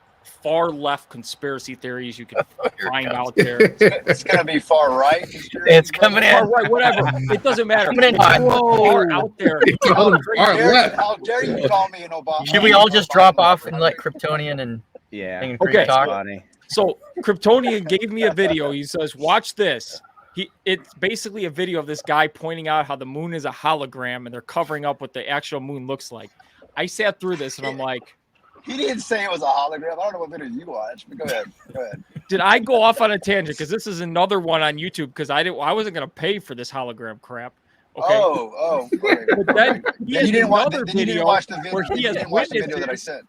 far left conspiracy theories you can find out there. It's gonna be far right. It's coming in. Far right, whatever. It doesn't matter. Coming in far out there. How dare you call me an Obama? Should we all just drop off and let Kryptonian and talk? Funny. So Kryptonian gave me a video. He says, "Watch this." It's basically a video of this guy pointing out how the moon is a hologram, and they're covering up what the actual moon looks like. I sat through this, and I'm like. He didn't say it was a hologram. I don't know what video you watched, but go ahead. Did I go off on a tangent? Because this is another one on YouTube. Because I wasn't going to pay for this hologram crap. Okay. Oh. But then you didn't watch the video where he has witnesses that I sent.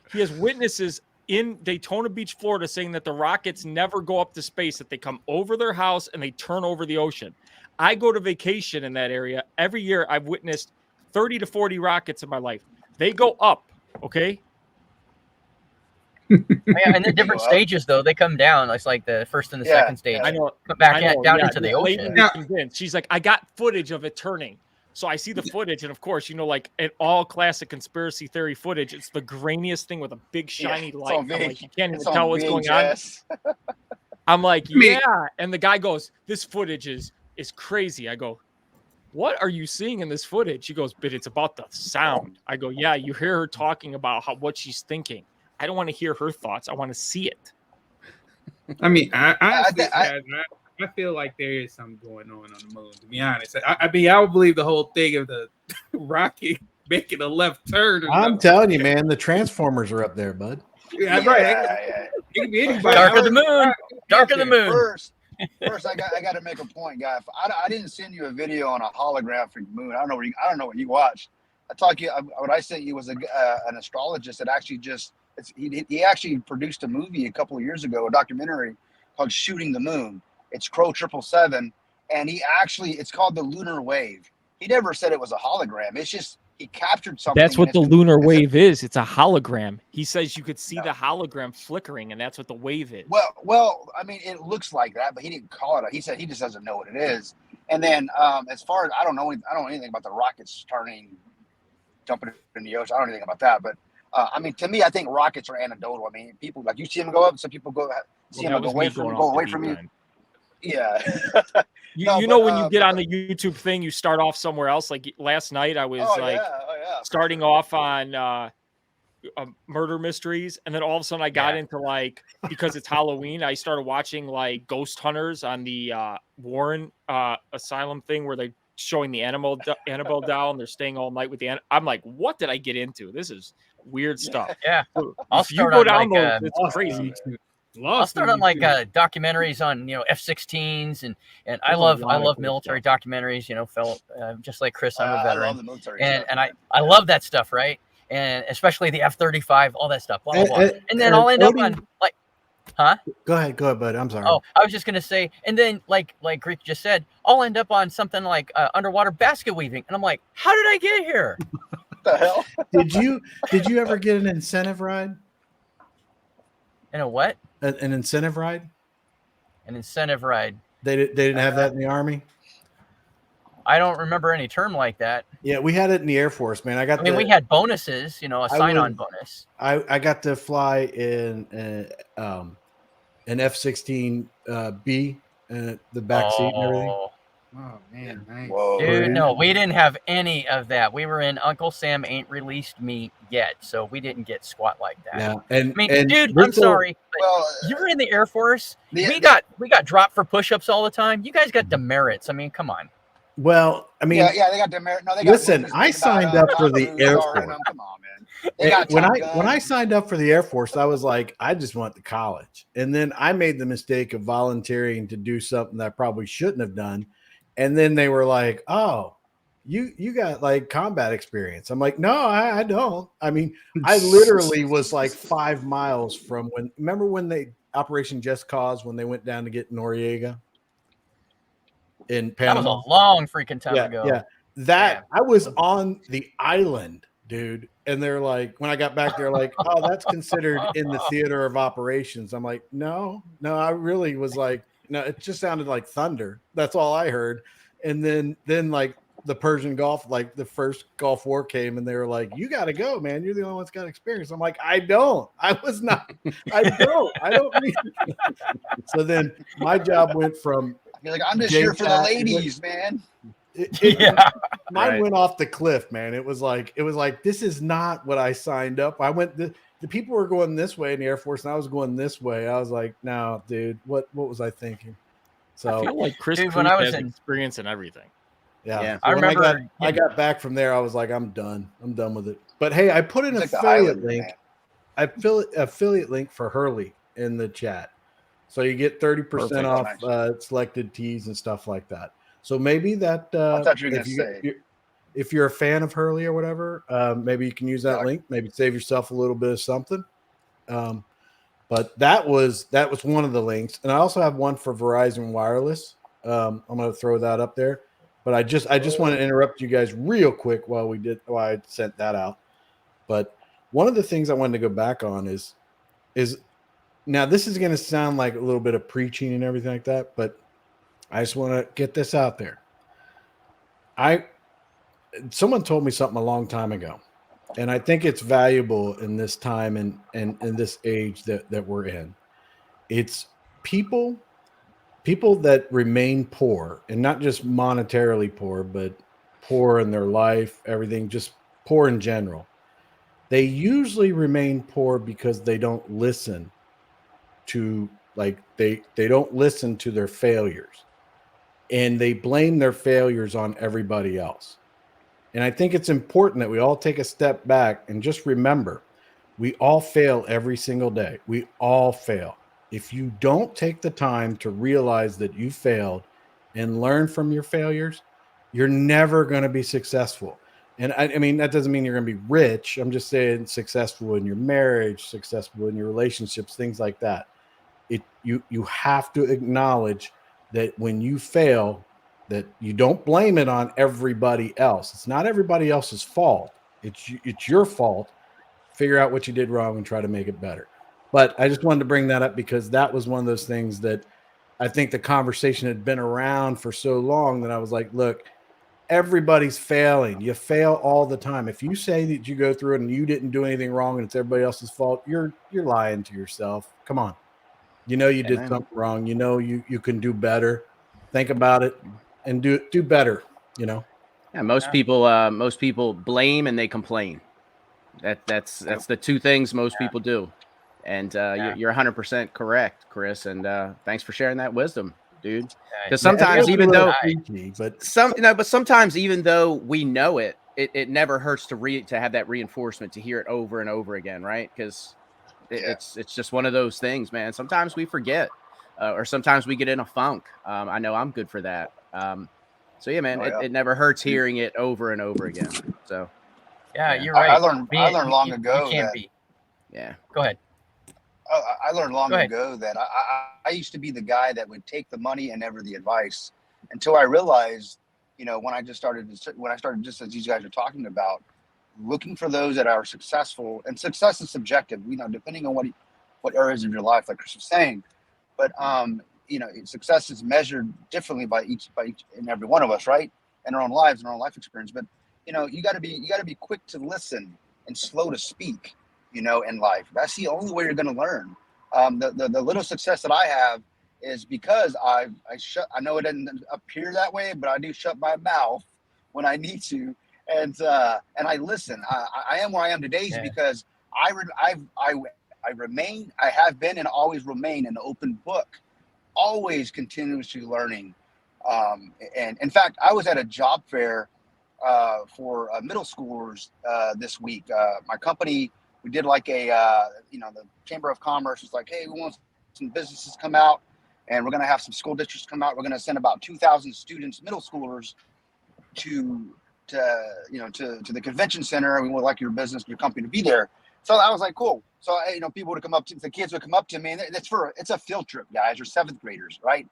He has witnesses in Daytona Beach, Florida, saying that the rockets never go up to space; that they come over their house and they turn over the ocean. I go to vacation in that area every year. I've witnessed 30 to 40 rockets in my life. They go up. Okay. And the different stages, though, they come down. It's like the first and the second stage. I know. Come back down into the ocean. She's like, I got footage of it turning. So I see the footage, and of course, like in all classic conspiracy theory footage, it's the grainiest thing with a big shiny light. I'm like, you can't even tell what's going on. I'm like, yeah. And the guy goes, this footage is crazy. I go, what are you seeing in this footage? He goes, but it's about the sound. I go, yeah, you hear her talking about what she's thinking. I don't want to hear her thoughts. I want to see it. I mean, honestly, guys, I feel like there is something going on the moon. To be honest, I mean, I would believe the whole thing of the rocket making a left turn. I'm telling you, man, the Transformers are up there, bud. Yeah, right. It could be anybody. Dark of the moon. Dark of the moon. First, I got to make a point, guy. I didn't send you a video on a holographic moon. I don't know what you watched. What I sent you was an astrologist that actually he actually produced a movie a couple of years ago, a documentary called Shooting the Moon. It's Crow 777, and it's called the lunar wave. He never said it was a hologram. It's just he captured something. That's what the lunar wave is. It's a hologram. He says you could see the hologram flickering, and that's what the wave is. Well, I mean, it looks like that, but he didn't call it. He said he just doesn't know what it is. And then, as far as I don't know anything about the rockets jumping in the ocean. I don't know anything about that, but I mean, to me, I think rockets are anecdotal. I mean, people like you see them go up, some people see them go away from you. Yeah. You know, when you get on the YouTube thing, you start off somewhere else. Like last night, I was starting off on murder mysteries, and then all of a sudden I got into because it's Halloween, I started watching like Ghost Hunters on the Warren Asylum thing where they're showing the Annabelle doll and they're staying all night with the I'm like, what did I get into? This is weird stuff. Yeah. If you go down those, it's crazy. I'll start on documentaries on F-16s and I love military documentaries. Just like Chris, I'm a veteran, I love the military and I love that stuff, right? And especially the F-35, all that stuff. Blah, blah, blah. And then I'll end up on huh? Go ahead, bud. I'm sorry. Oh, I was just gonna say, and then like Greek just said, I'll end up on something like underwater basket weaving, and I'm like, how did I get here? What the hell? Did you ever get an incentive ride? In a what? An incentive ride? An incentive ride. They didn't have that in the Army? I don't remember any term like that. Yeah, we had it in the Air Force, man. We had bonuses, a sign-on bonus. I got to fly in an F-16 B, the back seat and everything. Oh man, nice. Whoa. Dude, no, we didn't have any of that. We were in Uncle Sam Ain't Released Me Yet, so we didn't get squat like that. Yeah, dude, I'm sorry, but you were in the Air Force. We got dropped for push-ups all the time. You guys got demerits. I mean, come on. Well, I mean, yeah, they got demerit. No, they got. Listen, I signed up for the Air Force. Come on, man. When I signed up for the Air Force, I was like, I just went to college, and then I made the mistake of volunteering to do something that I probably shouldn't have done, and then they were like, "Oh, you got like combat experience." I'm like, "No, I don't." I mean, I literally was like 5 miles from remember when Operation Just Cause, when they went down to get Noriega in Panama? That was a long freaking time ago. Yeah, I was on the island, dude. And they're like, when I got back, they're like, "Oh, that's considered in the theater of operations." I'm like, no, I really was like, no, it just sounded like thunder. That's all I heard. And then like the Persian Gulf, like the first Gulf War came, and they were like, "You got to go, man. You're the only one that's got experience." I'm like, I don't. I was not. I don't need it. So then my job went from you're like, I'm just here for the ladies, man. Mine went off the cliff, man. It was like this is not what I signed up. I went the people were going this way in the Air Force, and I was going this way. I was like, no, dude, what was I thinking? So I feel like Chris has experience in everything. Yeah. I remember I got back from there. I was like, I'm done. I'm done with it. But hey, I put an affiliate link. Affiliate link for Hurley in the chat, so you get 30% off selected teas and stuff like that. So maybe that I thought you were going to say, if you're a fan of Hurley or whatever, maybe you can use that link. Maybe save yourself a little bit of something. But that was one of the links, and I also have one for Verizon Wireless. I'm going to throw that up there. But I just want to interrupt you guys real quick while I sent that out. But one of the things I wanted to go back on is now this is going to sound like a little bit of preaching and everything like that, but I just want to get this out there. Someone told me something a long time ago, and I think it's valuable in this time and in this age that we're in. It's people that remain poor, and not just monetarily poor, but poor in their life, everything, just poor in general. they usually remain poor because they don't listen to, like, they don't listen to their failures, and they blame their failures on everybody else. And I think it's important that we all take a step back and just remember, we all fail every single day. We all fail. If you don't take the time to realize that you failed and learn from your failures, you're never going to be successful. And I mean, that doesn't mean you're going to be rich. I'm just saying successful in your marriage, successful in your relationships, things like that. You have to acknowledge that when you fail, that you don't blame it on everybody else. It's not everybody else's fault. It's your fault. Figure out what you did wrong and try to make it better. But I just wanted to bring that up because that was one of those things that I think the conversation had been around for so long that I was like, look, everybody's failing. You fail all the time. If you say that you go through it and you didn't do anything wrong and it's everybody else's fault, you're lying to yourself. Come on. You know you did something wrong. You know you can do better. Think about it and do better, you know. Yeah, most people blame and they complain. That's the two things most people do. And you're 100% correct, Chris. And thanks for sharing that wisdom, dude. Because sometimes, sometimes even though we know it, it never hurts to have that reinforcement, to hear it over and over again, right? Because it's just one of those things, man. Sometimes we forget, or sometimes we get in a funk. I know I'm good for that. So yeah, man, it never hurts hearing it over and over again. So yeah, you're right. I learned long ago. Yeah. Go ahead. I learned long ago that I used to be the guy that would take the money and never the advice, until I realized, you know, when I started just as these guys are talking about, looking for those that are successful. And success is subjective, you know, depending on what areas of your life, like Chris was saying. But you know, success is measured differently by each and every one of us, right? In our own lives and our own life experience. But you know, you got to be quick to listen and slow to speak. You know, in life, that's the only way you're going to learn. The little success that I have is because I know it doesn't appear that way, but I do shut my mouth when I need to, and I listen. I am where I am today because I have been and always remain an open book, always continuously learning. And in fact, I was at a job fair for middle schoolers this week. My company. We did like a, the Chamber of Commerce was like, hey, we want some businesses to come out, and we're going to have some school districts come out. We're going to send about 2,000 students, middle schoolers, to the convention center. And we would like your business, your company to be there. So I was like, cool. So, people would come up to, the kids would come up to me, and it's a field trip, guys. They're seventh graders, right?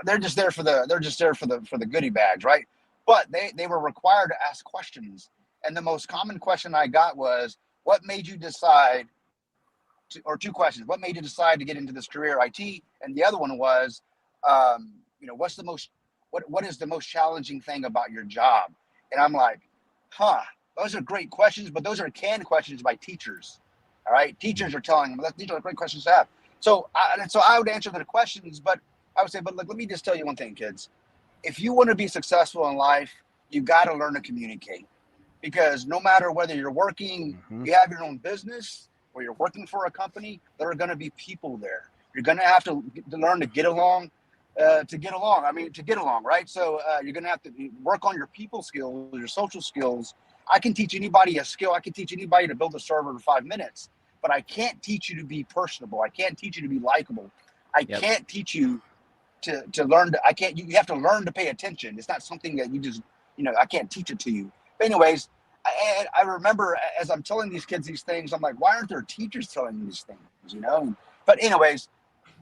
They're just there for the goodie bags, right? But they were required to ask questions. And the most common question I got was, what made you decide or two questions. What made you decide to get into this career, IT? And the other one was, what is the most challenging thing about your job? And I'm like, those are great questions, but those are canned questions by teachers. All right. Teachers are telling them these are great questions to have. So I would answer the questions, but I would say, but look, let me just tell you one thing, kids. If you want to be successful in life, you got to learn to communicate. Because no matter whether you're working, you have your own business, or you're working for a company, there are going to be people there. You're going to have to learn to get along, right? So you're going to have to work on your people skills, your social skills. I can teach anybody a skill. I can teach anybody to build a server in 5 minutes, but I can't teach you to be personable. I can't teach you to be likable. I can't teach you to learn. You have to learn to pay attention. It's not something that you just, I can't teach it to you. But anyways, I remember as I'm telling these kids these things, I'm like, why aren't there teachers telling me these things, But anyways,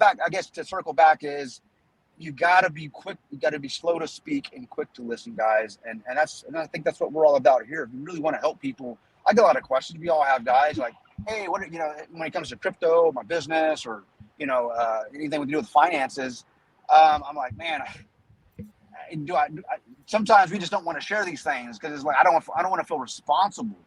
I guess to circle back is you got to be quick. You got to be slow to speak and quick to listen, guys. And I think that's what we're all about here. If you really want to help people, I get a lot of questions. We all have guys like, hey, when it comes to crypto, my business, or, anything we do with finances, I'm like, man, sometimes we just don't want to share these things because it's like I don't want to feel responsible,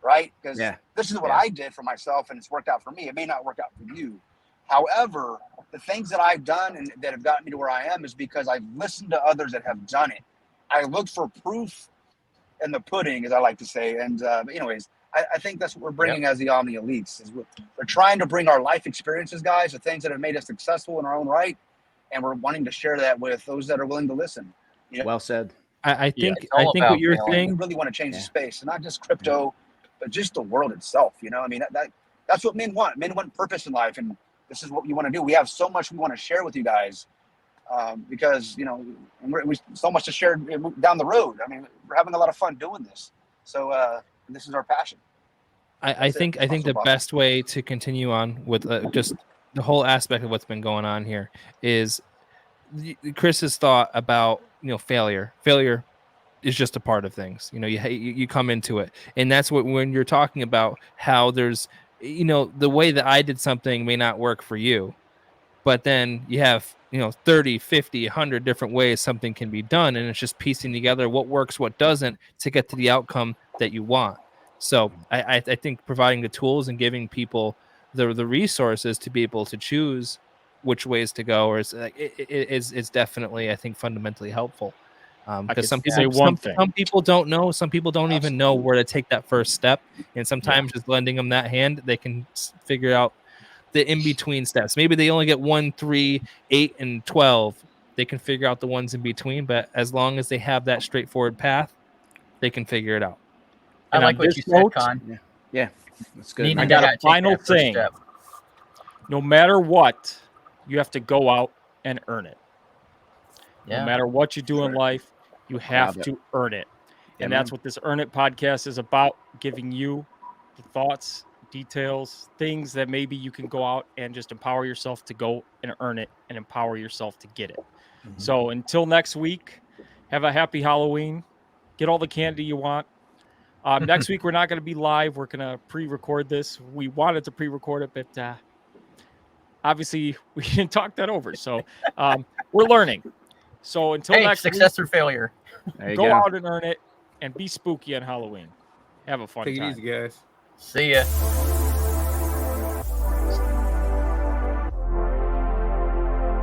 right? Because this is what I did for myself and it's worked out for me. It may not work out for you. However, the things that I've done and that have gotten me to where I am is because I've listened to others that have done it. I looked for proof in the pudding, as I like to say. And anyways, I think that's what we're bringing as the Omni Elites. Is we're trying to bring our life experiences, guys, the things that have made us successful in our own right, and we're wanting to share that with those that are willing to listen. You know? Well said. I think it's all about, what you're you know, We saying. really want to change the space, and not just crypto, but just the world itself. You know, I mean, that's what men want. Men want purpose in life, and this is what you want to do. We have so much we want to share with you guys, because you know, we so much to share down the road. I mean, we're having a lot of fun doing this. So this is our passion. I think the best way to continue on with just the whole aspect of what's been going on here is Chris's thought about, you know, failure. Failure is just a part of things. You know, you come into it, and that's what when you're talking about how there's, you know, the way that I did something may not work for you, but then you have, you know, 30, 50, 100 different ways something can be done, and it's just piecing together what works, what doesn't, to get to the outcome that you want. So I think providing the tools and giving people the resources to be able to choose which ways to go is definitely, I think, fundamentally helpful. Because some people don't know. Some people don't even know where to take that first step, and sometimes just lending them that hand, they can figure out the in-between steps. Maybe they only get 1, 3, 8, and 12. They can figure out the ones in between, but as long as they have that straightforward path, they can figure it out. I And like on what this you note, said, Con. Yeah, that's good. Needing I got to a take final that first thing. step. No matter what, you have to go out and earn it. Yeah. No matter what you do in life, you have Love it. to earn it. Yeah, And that's man. what this Earn It podcast is about, giving you the thoughts, details, things that maybe you can go out and just empower yourself to go and earn it and empower yourself to get it. So until next week, have a happy Halloween. Get all the candy you want. Next week, we're not going to be live. We're going to pre-record this. We wanted to pre-record it, but obviously we didn't talk that over. So we're learning. So until next success week, or failure. There you go go. out and earn it and be spooky on Halloween. Have a fun Take it time. easy, guys. See ya.